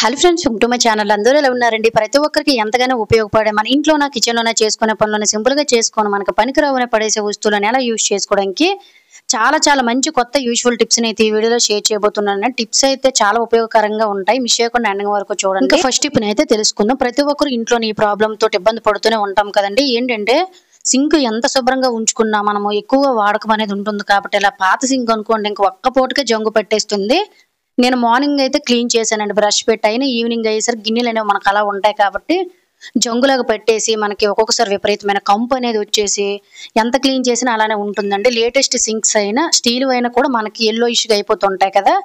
Hello friends, welcome to my channel. అందరూ ఎలా ఉన్నారండి? ప్రతి ఒక్కరికి ఎంతగానో ఉపయోగపడే మన ఇంట్లోన కిచెన్లోనే చేసుకునే పనులను సింపుల్గా చేసుకొని మనకు పనికిరావని పడేసే వస్తువులను ఎలా యూజ్ చేసుకోవడానికి చాలా చాలా మంచి కొత్త యూజ్ఫుల్ టిప్స్ని అయితే ఈ వీడియోలో షేర్ చేయబోతున్నాను. టిప్స్ అయితే చాలా ఉపయోగకరంగా ఉంటాయి. మిస్ చేయకుండా ఎండింగ్ వరకు చూడండి. ఇంకా ఫస్ట్ టిప్ని అయితే తెలుసుకుందాం. ప్రతి ఒక్కరు ఇంట్లోని ఈ ప్రాబ్లమ్ తోటి ఇబ్బంది పడుతూనే ఉంటాం కదండి. ఏంటంటే సింక్ ఎంత శుభ్రంగా ఉంచుకున్నా మనము ఎక్కువ వాడకం అనేది ఉంటుంది కాబట్టి ఇలా పాత సింక్ అనుకోండి ఇంక ఒక్క పూటకే జంగు పెట్టేస్తుంది. నేను మార్నింగ్ అయితే క్లీన్ చేశానండి, బ్రష్ పెట్టాను. ఈవినింగ్ అయ్యేసరికి గిన్నెలు అనేవి మనకు అలా ఉంటాయి కాబట్టి జంగులాగా పెట్టేసి మనకి ఒక్కొక్కసారి విపరీతమైన కంపు అనేది వచ్చేసి ఎంత క్లీన్ చేసినా అలానే ఉంటుందండి. లేటెస్ట్ సింక్స్ అయినా స్టీల్ అయినా కూడా మనకి ఎల్లో ఇష్యూగా అయిపోతుంటాయి కదా.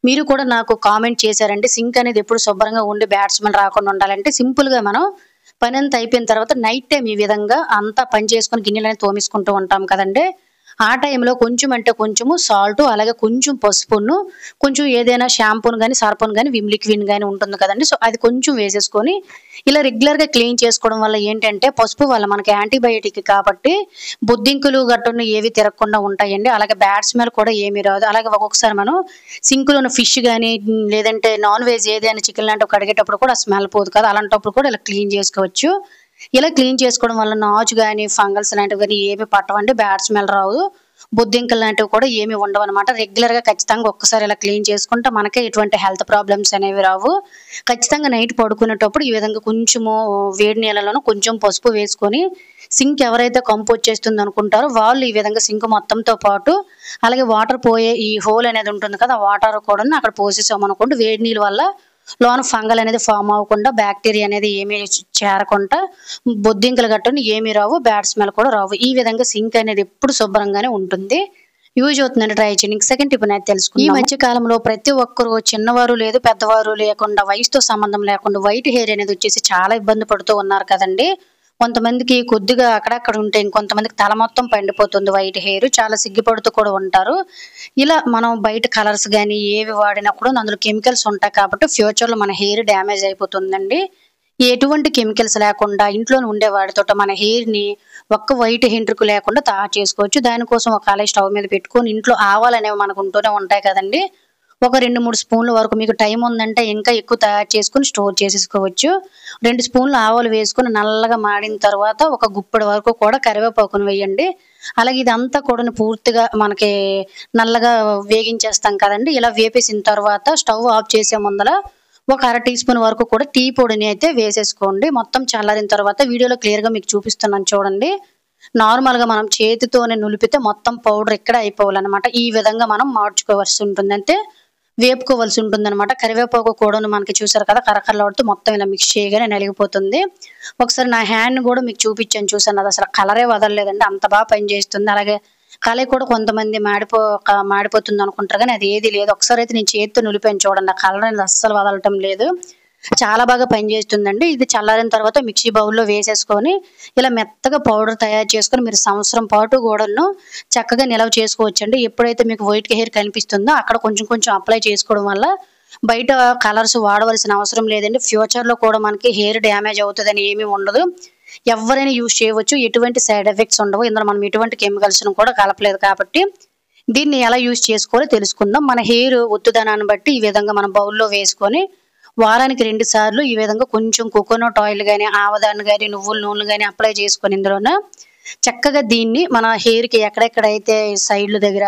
మీరు కూడా నాకు కామెంట్ చేశారండి, సింక్ అనేది ఎప్పుడు శుభ్రంగా ఉండి బ్యాట్స్మెన్ రాకుండా ఉండాలంటే సింపుల్గా మనం పని అంతా అయిపోయిన తర్వాత నైట్ టైం ఈ విధంగా అంతా పని చేసుకొని గిన్నెలని తోమేసుకుంటూ ఉంటాం కదండి. ఆ టైంలో కొంచెం అంటే కొంచెము సాల్ట్, అలాగే కొంచెం పసుపును, కొంచెం ఏదైనా షాంపూను కానీ సర్ఫ్ను కానీ విమ్ లిక్విడ్ కానీ ఉంటుంది కదండి. సో అది కొంచెం వేసేసుకొని ఇలా రెగ్యులర్గా క్లీన్ చేసుకోవడం వల్ల ఏంటంటే పసుపు వల్ల మనకి యాంటీబయాటిక్ కాబట్టి బొద్దింకులు గట్టును ఏవి తిరగకుండా ఉంటాయండి. అలాగే బ్యాడ్ స్మెల్ కూడా ఏమీ రాదు. అలాగే ఒక్కొక్కసారి మనం సింకులోని ఫిష్ కానీ లేదంటే నాన్ వెజ్ ఏదైనా చికెన్ లాంటివి కడిగేటప్పుడు కూడా స్మెల్ పోదు కదా, అలాంటప్పుడు కూడా ఇలా క్లీన్ చేసుకోవచ్చు. ఇలా క్లీన్ చేసుకోవడం వల్ల నాచు కానీ ఫంగల్స్ లాంటివి కానీ ఏమి పట్టవండి, బ్యాడ్ స్మెల్ రావు, బొద్దింకలు లాంటివి కూడా ఏమి ఉండవు అనమాట. రెగ్యులర్గా ఖచ్చితంగా ఒక్కసారి ఇలా క్లీన్ చేసుకుంటే మనకే ఎటువంటి హెల్త్ ప్రాబ్లమ్స్ అనేవి రావు. ఖచ్చితంగా నైట్ పడుకునేటప్పుడు ఈ విధంగా కొంచెము వేడి నీళ్ళలోనూ కొంచెం పసుపు వేసుకొని సింక్ ఎవరైతే కంపు వచ్చేస్తుంది అనుకుంటారో వాళ్ళు ఈ విధంగా సింక్ మొత్తంతో పాటు అలాగే వాటర్ పోయే ఈ హోల్ అనేది ఉంటుంది కదా, ఆ వాటర్ కూడా అక్కడ పోసేసామనుకోండి వేడి నీళ్ళ వల్ల లోన ఫంగల్ అనేది ఫామ్ అవ్వకుండా బ్యాక్టీరియా అనేది ఏమీ చేరకుండా బొద్దింకలు గట్టని ఏమీ రావు, బ్యాడ్ స్మెల్ కూడా రావు. ఈ విధంగా సింక్ అనేది ఎప్పుడు శుభ్రంగానే ఉంటుంది. యూజ్ అవుతుందండి, ట్రై చేయండి. సెకండ్ టిప్ అనేది తెలుసుకుందాం. ఈ మధ్య కాలంలో ప్రతి ఒక్కరు చిన్నవారు లేదు పెద్దవారు లేకుండా వయసుతో సంబంధం లేకుండా వైట్ హెయిర్ అనేది వచ్చేసి చాలా ఇబ్బంది పడుతూ ఉన్నారు కదండి. కొంతమందికి కొద్దిగా అక్కడక్కడ ఉంటే ఇంకొంతమందికి తల మొత్తం పండిపోతుంది వైట్ హెయిర్, చాలా సిగ్గుపడుతూ కూడా ఉంటారు. ఇలా మనం బయట కలర్స్ కానీ ఏవి వాడినా కూడా అందులో కెమికల్స్ ఉంటాయి కాబట్టి ఫ్యూచర్లో మన హెయిర్ డ్యామేజ్ అయిపోతుందండి. ఎటువంటి కెమికల్స్ లేకుండా ఇంట్లోనే ఉండే వాటితో మన హెయిర్ని ఒక్క వైట్ హెంట్రుకు లేకుండా తయారు చేసుకోవచ్చు. దానికోసం ఒక కళాయి స్టవ్ మీద పెట్టుకొని ఇంట్లో ఆవాలు అనేవి మనకు ఉంటూనే ఉంటాయి కదండి. ఒక 2-3 స్పూన్ల వరకు మీకు టైం ఉందంటే ఇంకా ఎక్కువ తయారు చేసుకుని స్టోర్ చేసేసుకోవచ్చు. 2 స్పూన్లు ఆవాలు వేసుకుని నల్లగా మాడిన తర్వాత ఒక గుప్పెడు వరకు కూడా కరివేపాకును వేయండి. అలాగే ఇదంతా కూడా పూర్తిగా మనకి నల్లగా వేగించేస్తాం కదండి. ఇలా వేపేసిన తర్వాత స్టవ్ ఆఫ్ చేసే ముందర ఒక 1/2 టీ స్పూన్ వరకు కూడా టీ పొడిని అయితే వేసేసుకోండి. మొత్తం చల్లారిన తర్వాత వీడియోలో క్లియర్గా మీకు చూపిస్తున్నాను చూడండి. నార్మల్గా మనం చేతితోనే నులిపితే మొత్తం పౌడర్ ఇక్కడ అయిపోవాలన్నమాట. ఈ విధంగా మనం మార్చుకోవాల్సి ఉంటుంది, అంటే వేపుకోవాల్సి ఉంటుంది అనమాట. కరివేపాకు కూడా మనకి చూసారు కదా కరకరలాడుతూ మొత్తం ఇలా మిక్స్ చేయగానే నలిగిపోతుంది. ఒకసారి నా హ్యాండ్ కూడా మీకు చూపించాను, చూసాను అది అసలు కలరే వదలలేదండి, అంత బాగా పనిచేస్తుంది. అలాగే కళ కూడా కొంతమంది మాడిపోతుంది అనుకుంటారు కానీ అది ఏది లేదు. ఒకసారి అయితే నేను చేతితో నులిపాను చూడండి, ఆ కలర్ అనేది అస్సలు వదలటం లేదు, చాలా బాగా పనిచేస్తుందండి. ఇది చల్లారిన తర్వాత మిక్సీ బౌల్లో వేసేసుకొని ఇలా మెత్తగా పౌడర్ తయారు చేసుకొని మీరు సంవత్సరం పాటు కూడాను చక్కగా నిల్వ చేసుకోవచ్చండి. ఎప్పుడైతే మీకు వైట్ హెయిర్ కనిపిస్తుందో అక్కడ కొంచెం కొంచెం అప్లై చేసుకోవడం వల్ల బయట కలర్స్ వాడవలసిన అవసరం లేదండి. ఫ్యూచర్లో కూడా మనకి హెయిర్ డ్యామేజ్ అవుతుందని ఏమీ ఉండదు, ఎవరైనా యూజ్ చేయవచ్చు, ఎటువంటి సైడ్ ఎఫెక్ట్స్ ఉండవు. ఇందులో మనం ఎటువంటి కెమికల్స్ను కూడా కలపలేదు కాబట్టి దీన్ని ఎలా యూజ్ చేసుకోవాలో తెలుసుకుందాం. మన హెయిర్ ఒత్తుదనాన్ని బట్టి ఈ విధంగా మనం బౌల్లో వేసుకొని వారానికి 2 సార్లు ఈ విధంగా కొంచెం కోకోనట్ ఆయిల్ కానీ ఆవదాన్ని కానీ నువ్వుల నూనె కానీ అప్లై చేసుకొని ఇందులోన చక్కగా దీన్ని మన హెయిర్కి ఎక్కడెక్కడైతే సైడ్ల దగ్గర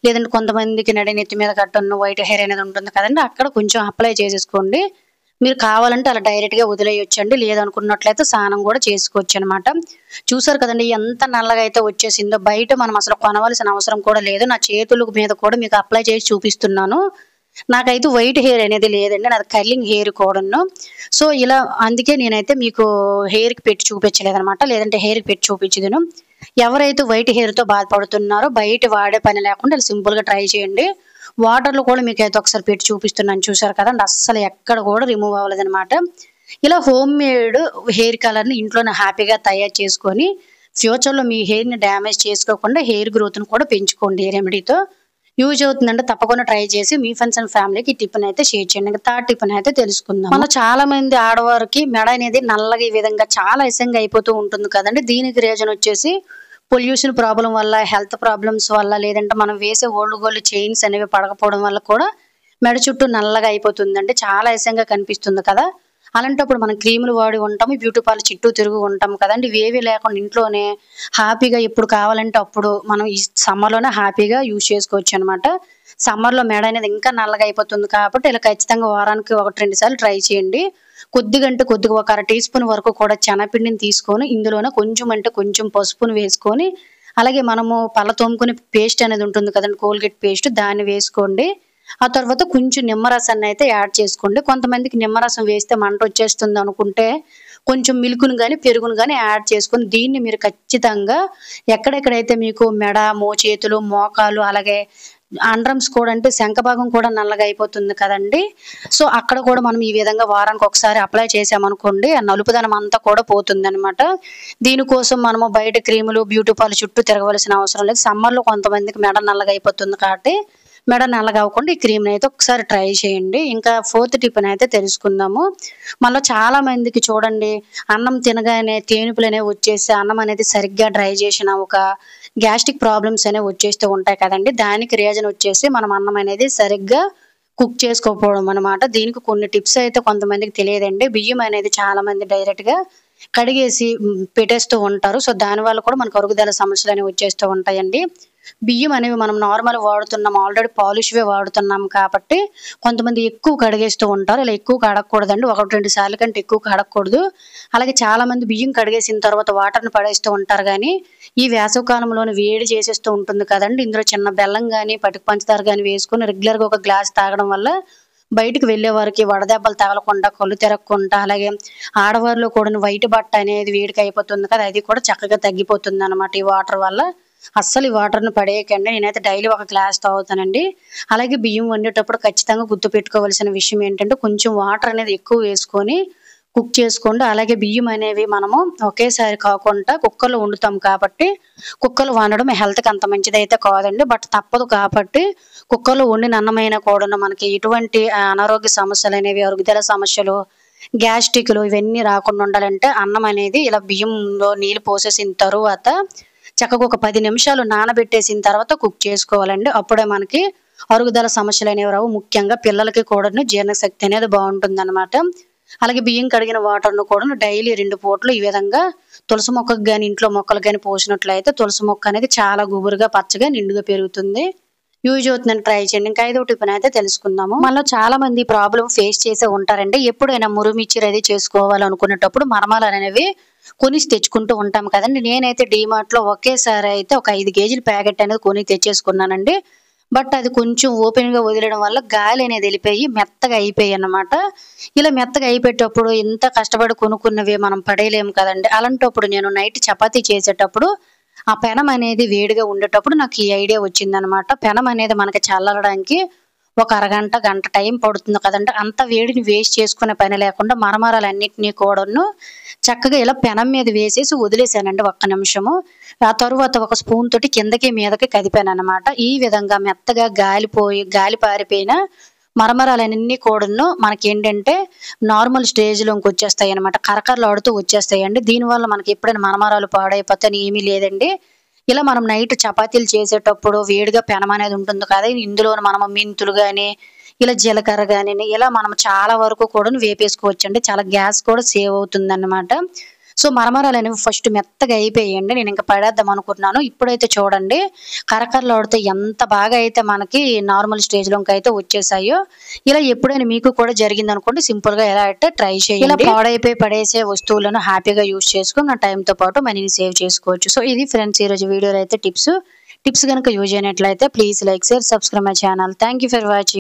లేదంటే కొంతమందికి నెత్తి మీద కట్టున్న వైట్ హెయిర్ అనేది ఉంటుంది కదండి, అక్కడ కొంచెం అప్లై చేసేసుకోండి. మీరు కావాలంటే అలా డైరెక్ట్గా వదిలేయొచ్చండి, లేదనుకున్నట్లయితే స్నానం కూడా చేసుకోవచ్చు అనమాట. చూసారు కదండి ఎంత నల్లగా అయితే వచ్చేసిందో, బయట మనం అసలు కొనవలసిన అవసరం కూడా లేదు. నా చేతుల మీద కూడా మీకు అప్లై చేసి చూపిస్తున్నాను. నాకైతే వైట్ హెయిర్ అనేది లేదండి, నాది కర్లింగ్ హెయిర్ కూడాను. సో ఇలా అందుకే నేనైతే మీకు హెయిర్కి పెట్టి చూపించలేదు అనమాట, లేదంటే హెయిర్కి పెట్టి చూపించదును. ఎవరైతే వైట్ హెయిర్తో బాధపడుతున్నారో బయట వాడే పని లేకుండా సింపుల్గా ట్రై చేయండి. వాటర్లో కూడా మీకు అయితే ఒకసారి పెట్టి చూపిస్తున్నాను చూసారు కదండి, అస్సలు ఎక్కడ కూడా రిమూవ్ అవ్వలేదనమాట. ఇలా హోమ్ మేడ్ హెయిర్ కలర్ని ఇంట్లోనే హ్యాపీగా తయారు చేసుకొని ఫ్యూచర్లో మీ హెయిర్ని డ్యామేజ్ చేసుకోకుండా హెయిర్ గ్రోత్ను కూడా పెంచుకోండి. ఈ రెమెడీతో యూజ్ అవుతుందంటే తప్పకుండా ట్రై చేసి మీ ఫ్రెండ్స్ అండ్ ఫ్యామిలీకి ఈ టిప్ని అయితే షేర్ చేయండి. ఇంకా థర్డ్ టిప్ని అయితే తెలుసుకుందాం. మన చాలా మంది ఆడవారికి మెడ అనేది నల్లగా ఈ విధంగా చాలా ఇసంగా అయిపోతూ ఉంటుంది కదండి. దీనికి రీజన్ వచ్చేసి పొల్యూషన్ ప్రాబ్లం వల్ల, హెల్త్ ప్రాబ్లమ్స్ వల్ల, లేదంటే మనం వేసే ఓల్డ్ గోల్డ్ చైన్స్ అనేవి పడకపోవడం వల్ల కూడా మెడ చుట్టూ నల్లగా అయిపోతుందండి, చాలా అసహ్యంగా కనిపిస్తుంది కదా. అలాంటప్పుడు మనం క్రీములు వాడి ఉంటాము, బ్యూటీ పార్లర్ చుట్టూ తిరుగు ఉంటాం కదండి. ఇవేవి లేకుండా ఇంట్లోనే హ్యాపీగా ఎప్పుడు కావాలంటే అప్పుడు మనం ఈ సమ్మర్లోనే హ్యాపీగా యూజ్ చేసుకోవచ్చు అనమాట. సమ్మర్లో మెడ అనేది ఇంకా నల్లగా అయిపోతుంది కాబట్టి ఇలా ఖచ్చితంగా వారానికి 1-2 సార్లు ట్రై చేయండి. కొద్దిగా ఒక అర టీ స్పూన్ వరకు కూడా శనగపిండిని తీసుకొని ఇందులోనే కొంచెం అంటే కొంచెం పసుపును వేసుకొని, అలాగే మనము పళ్ళ తోముకునే పేస్ట్ అనేది ఉంటుంది కదండి, కోల్గేట్ పేస్ట్, దాన్ని వేసుకోండి. ఆ తర్వాత కొంచెం నిమ్మరసాన్ని అయితే యాడ్ చేసుకోండి. కొంతమందికి నిమ్మరసం వేస్తే మంట వచ్చేస్తుంది అనుకుంటే కొంచెం మిల్క్‌ను గాని, పెరుగును గాని యాడ్ చేసుకొని దీన్ని మీరు ఖచ్చితంగా ఎక్కడెక్కడైతే మీకు మెడ, చేతులు, మోకాలు అలాగే అండరమ్స్ కూడా అంటే శంఖ భాగం కూడా నల్లగా అయిపోతుంది కదండీ. సో, అక్కడ కూడా మనం ఈ విధంగా వారానికి ఒకసారి అప్లై చేసామనుకోండి ఆ నలుపుదనం అంతా కూడా పోతుందనమాట. దీనికోసం మనము బయట క్రీములు, బ్యూటీ పార్లర్ చుట్టూ తిరగవలసిన అవసరం లేదు. సమ్మర్‌లో కొంతమందికి మెడ నల్లగా అయిపోతుంది కాబట్టి మెడ నల్లగా అవ్వకుండా ఈ క్రీమ్‌ని అయితే ఒకసారి ట్రై చేయండి. ఇంకా 4థ్ టిప్‌ని అయితే తెలుసుకుందాము. మనలో చాలా మందికి చూడండి అన్నం తినగానే తేనుపులనేవి వచ్చేసి అన్నం అనేది సరిగ్గా డ్రై చేసిన ఒక గ్యాస్ట్రిక్ ప్రాబ్లమ్స్ అనేవి వచ్చేస్తూ ఉంటాయి కదండీ. దానికి రీజన్ వచ్చేసి మనం అన్నం అనేది సరిగ్గా కుక్ చేసుకోకపోవడం అనమాట. దీనికి కొన్ని టిప్స్ అయితే కొంతమందికి తెలియదండి. బియ్యం అనేది చాలా మంది డైరెక్ట్‌గా కడిగేసి పెట్టేస్తూ ఉంటారు. సో, దానివల్ల కూడా మనకు అరుగుదల సమస్యలు అనేవి వచ్చేస్తూ ఉంటాయండి. బియ్యం అనేవి మనం నార్మల్ వాడుతున్నాం, ఆల్రెడీ పాలిష్‌వే వాడుతున్నాం కాబట్టి కొంతమంది ఎక్కువ కడిగేస్తూ ఉంటారు. ఇలా ఎక్కువ కడగకూడదండి. 1-2 సార్లు కంటే ఎక్కువ కడగకూడదు. అలాగే చాలా మంది బియ్యం కడిగేసిన తర్వాత వాటర్‌ని పడేస్తూ ఉంటారు గానీ, ఈ వేసవికాలంలోనే వేడి చేసేస్తూ ఉంటుంది కదండీ. ఇందులో చిన్న బెల్లం గాని, పటిక పంచదార గాని వేసుకొని రెగ్యులర్‌గా ఒక గ్లాస్ తాగడం వల్ల బయటికి వెళ్ళే వారికి వడదెబ్బలు తగలకుండా, కళ్ళు తిరగకుండా, అలాగే ఆడవారిలో కూడా వైట్ బట్ట అనేది వేడికి అయిపోతుంది కదా, అది కూడా చక్కగా తగ్గిపోతుందన్నమాట ఈ వాటర్ వల్ల. అస్సలు ఈ వాటర్‌ని పడేయకండి. నేనైతే డైలీ ఒక గ్లాస్ తాగుతానండి. అలాగే బియ్యం వండేటప్పుడు ఖచ్చితంగా గుర్తుపెట్టుకోవాల్సిన విషయం ఏంటంటే కొంచెం వాటర్ అనేది ఎక్కువ వేసుకొని కుక్ చేసుకోండి. అలాగే బియ్యం అనేవి మనము ఒకేసారి కాకుండా కుక్కర్‌లో వండుతాం కాబట్టి కుక్కర్‌లో వండడం హెల్త్‌కి అంత మంచిదైతే కాదండి. బట్ తప్పదు కాబట్టి కుక్కర్‌లో వండిన అన్నమైనా కూడాను మనకి ఎటువంటి అనారోగ్య సమస్యలనేవి, అరుగుదల సమస్యలు, గ్యాస్ట్రిక్‌లు ఇవన్నీ రాకుండా ఉండాలంటే అన్నం అనేది ఇలా బియ్యంలో నీళ్ళు పోసేసిన తరువాత చక్కగా ఒక 10 నిమిషాలు నానబెట్టేసిన తర్వాత కుక్ చేసుకోవాలండి. అప్పుడే మనకి అరుగుదల సమస్యలు అనేవి రావు. ముఖ్యంగా పిల్లలకి కూడాను జీర్ణశక్తి అనేది బావుంటుందన్నమాట. అలాగే బియ్యం కడిగిన వాటర్‌ను కూడాను డైలీ 2 పూటలు ఈ విధంగా తులసి మొక్కకు గాని, ఇంట్లో మొక్కలకు గాని పోసినట్లయితే తులసి మొక్క అనేది చాలా గుబురుగా, పచ్చగా, నిండుగా పెరుగుతుంది. యూజ్ అవుతుందని ట్రై చేయండి. ఇంకా 5వ టిప్‌ని అయితే తెలుసుకుందాము. మనలో చాలా మంది ప్రాబ్లమ్ ఫేస్ చేసే ఉంటారండి. ఎప్పుడైనా మురుమిర్చి రెడీ చేసుకోవాలనుకునేటప్పుడు మరమరాలనేవి కొనిసి తెచ్చుకుంటూ ఉంటాం కదండీ. నేనైతే డీమార్ట్‌లో ఒకేసారి అయితే ఒక 5 కేజీల ప్యాకెట్ అనేది కొని తెచ్చేసుకున్నానండి. బట్ అది కొంచెం ఓపెన్‌గా వదిలేయడం వల్ల గాలి అనేది వెళ్ళిపోయి మెత్తగా అయిపోయాయన్నమాట. ఇలా మెత్తగా అయిపోయేటప్పుడు ఇంత కష్టపడి కొనుక్కున్నవి మనం పడేయలేము కదండీ. అలాంటప్పుడు నేను నైట్ చపాతీ చేసేటప్పుడు ఆ పెనం అనేది వేడిగా ఉండేటప్పుడు నాకు ఈ ఐడియా వచ్చిందనమాట. పెనం అనేది మనకి చల్లడానికి ఒక అరగంట, గంట టైం పడుతుంది కదండీ. అంత వేడిని వేస్ట్ చేసుకునే పని లేకుండా మరమరాలన్నిటిని కూడాను చక్కగా ఇలా పెనం మీద వేసేసి వదిలేసానండి ఒక్క నిమిషము. ఆ తరువాత ఒక స్పూన్ తోటి కిందకి మీదకి కదిపాననమాట. ఈ విధంగా మెత్తగా గాలి పారిపోయిన మరమరాలన్నీ కూడాను మనకేంటంటే నార్మల్ స్టేజ్‌లోకి వచ్చేస్తాయన్నమాట. కరకరలాడుతూ వచ్చేస్తాయండి. దీనివల్ల మనకి ఎప్పుడైనా మరమరాలు పాడైపోతాయని ఏమీ లేదండి. ఇలా మనం నైట్ చపాతీలు చేసేటప్పుడు వేడిగా పెనం అనేది ఉంటుంది కదా, ఇందులోను మనము మెంతులు గాని, ఇలా జీలకర్ర గాని ఇలా మనం చాలా వరకు కూడాను వేపేసుకోవచ్చండి. చాలా గ్యాస్ కూడా సేవ్ అవుతుందన్నమాట. సో, మరమరాలనేవి ఫస్ట్ మెత్తగా అయిపోయాయండి. నేను ఇంక పడేద్దాం అనుకున్నాను. ఇప్పుడైతే చూడండి కరకరలాడితే ఎంత బాగా అయితే మనకి నార్మల్ స్టేజ్‌లోకి అయితే వచ్చేసాయో. ఇలా ఎప్పుడైనా మీకు కూడా జరిగిందనుకోండి సింపుల్‌గా ఎలా అంటే ట్రై చేయండి. ఇలా పాడైపోయి పడేసే వస్తువులను హ్యాపీగా యూజ్ చేసుకొని నా టైంతో పాటు మనీని సేవ్ చేసుకోవచ్చు. సో, ఇది ఫ్రెండ్స్ ఈరోజు వీడియోలో అయితే టిప్స్. టిప్స్ గనుక యూజ్ అయినట్లయితే please like, share, subscribe my channel. Thank you for watching.